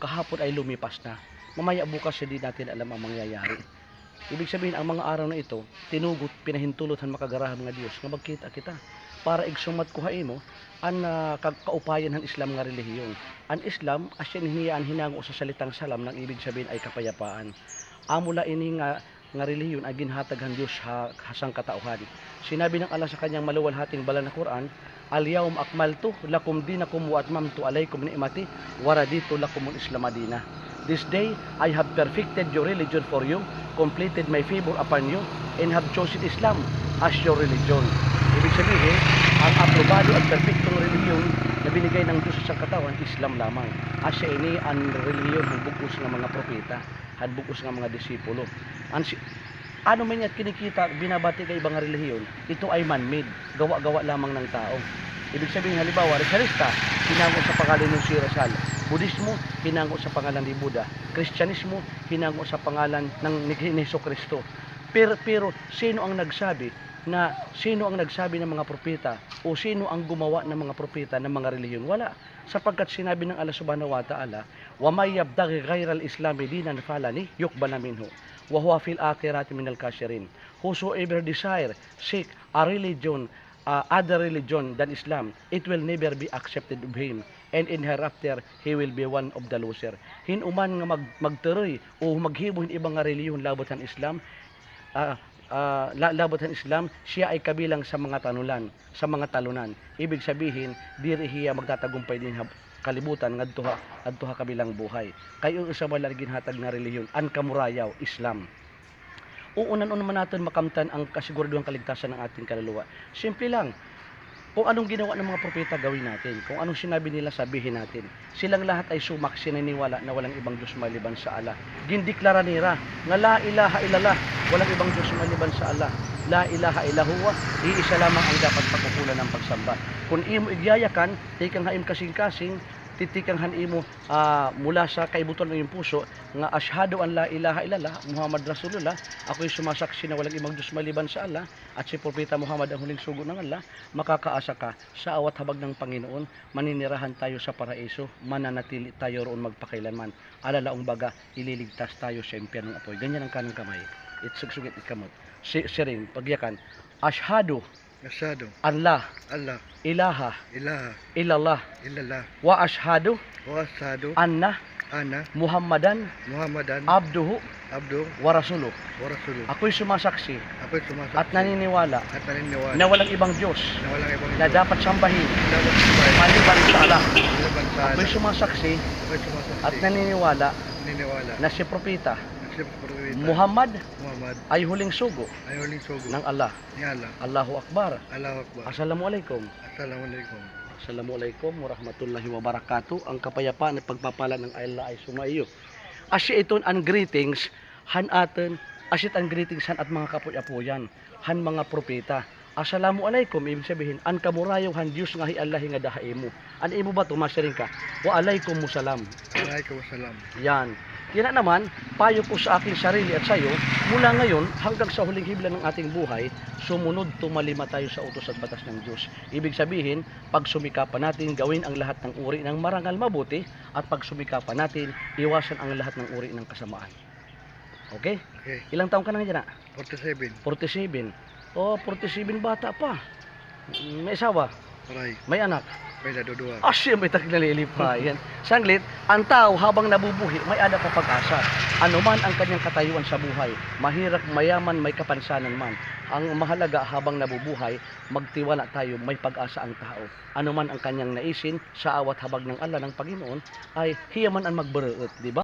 kahapon ay lumipas na. Mamaya bukas hindi natin alam ang mangyayari. Ibig sabihin, ang mga araw na ito, tinugot, pinahintulot han makagaraham nga Dios nga magkita kita para igsumat ko mo an kaupayan ng Islam nga relihiyon. Ang Islam asyan hiniyaan hinango sa salitang salam nang ibig sabihin ay kapayapaan. Amula ini nga relihiyon ay ginhatag han Dios hasang katauhan. Sinabi ng Allah sa kanyang maluwalhating banal na Quran, "Al-yawma akmaltu lakum dinakum wa atmamtu alaykum ni'mati wa raditu lakumul Islam madina." This day I have perfected your religion for you, completed my favor upon you, and have chosen Islam as your religion. Ibig sabihin, ang aprobado at perfectong relihiyon na binigay ng Diyos sa katawan, Islam lamang. Asya ini ang relihiyon ng bugos ng mga propeta, at bugos ng mga disipulo. Ano man yan kinikita, binabati kay ibang relihiyon, ito ay man-made, gawa-gawa lamang ng tao. Ibig sabihin, halimbawa, Rizalista, hinango sa pangalan ng si Rizal. Budismo, hinango sa pangalan ni Buddha. Kristyanismo, hinango sa pangalan ng Jesucristo. Pero sino ang nagsabi ng mga propeta o sino ang gumawa ng mga propeta ng mga relihiyon? Wala. Sapagkat sinabi ng Allah subhanahu wa ta'ala, "Wa may yabtaghi ghayra al-islami dinan falani yuqbala minhu wa huwa fil akhirati minal khasirin." Whosoever desire seek a religion, other religion than Islam, it will never be accepted of him, and in hereafter he will be one of the loser. Hinuman nga magturoy o maghibo ibang nga relihiyon labot ng Islam, labot ng Islam, siya ay kabilang sa mga talunan. Ibig sabihin, diri hiya magtatagumpay din kalibutan ngadto kabilang buhay. Kayo sa malagin hatag na relihiyon, ang kamurayaw, Islam. Uunan man natin makamtan ang kasiguraduhang kaligtasan ng ating kaluluwa. Simple lang. Kung anong ginawa ng mga propeta, gawin natin. Kung anong sinabi nila, sabihin natin. Silang lahat ay sumak, sinaniwala na walang ibang Diyos maliban sa Allah. Gindiklara nila nga la ilaha illallah, walang ibang Diyos maliban sa Allah. La ilaha illallah, iisa lamang ang dapat pagkukulan ng pagsamba. Kung imo igyayakan, tikang haim kasing-kasing, titikang imo mula sa kaibuton ng iyong puso nga ashhadu an la ilaha illallah Muhammad Rasulullah, ako'y sumasaksi na walang ibang Diyos maliban sa Allah at si Propeta Muhammad ang huling sugo ng Allah, makakaasa ka sa awat habag ng Panginoon, maninirahan tayo sa paraiso, mananatili tayo roon magpakailanman. Alalaong baga, ililigtas tayo sa impyernong apoy. Ganyan ang kanang kamay. Itsugit ikamot. Siring, pagyakan. Ashhadu Allah ilaha illallah wa ashhadu anna Muhammadan abduhu wa rasuluh. Ako'y sumasaksi at naniniwala na walang ibang Diyos na dapat sambahin maliban sa Allah. Ako'y sumasaksi at naniniwala na si Propeta Muhammad ay huling sugo ng Allah. Allahu Akbar. Assalamualaikum. Assalamualaikum warahmatullahi wabarakatuh. Ang kapayapaan at pagpapala ng Allah ay sumaiyo. Asya iton ang greetings han aten, asyat ang greetings han at mga kapuy-apuyan, han mga propeta. Assalamualaikum, ibig sabihin an kamurayo han Dios nga hi Allah nga dahaimo. An imo ba tumasiring ka? Wa alaikumussalam. Yan. Yan na naman, payo ko sa aking sarili at sa iyo, mula ngayon hanggang sa huling hibla ng ating buhay, sumunod tumalima tayo sa utos at batas ng Diyos. Ibig sabihin, pag sumikapan natin, gawin ang lahat ng uri ng marangal mabuti, at pag sumikapan natin, iwasan ang lahat ng uri ng kasamaan. Okay? Ilang taong ka na nga dyan? 47. Oh, 47 bata pa. May asawa? May anak? Asya, may tagnalilipayan. Sanglit, ang tao habang nabubuhi, may ada pa pag-asa. Ano man ang kanyang katayuan sa buhay, mahirap, mayaman, may kapansanan man. Ang mahalaga habang nabubuhay, magtiwala tayo, may pag-asa ang tao. Ano man ang kanyang naisin, sa awat habag ng Allah ng Panginoon, ay hiyaman ang magbereet, di ba?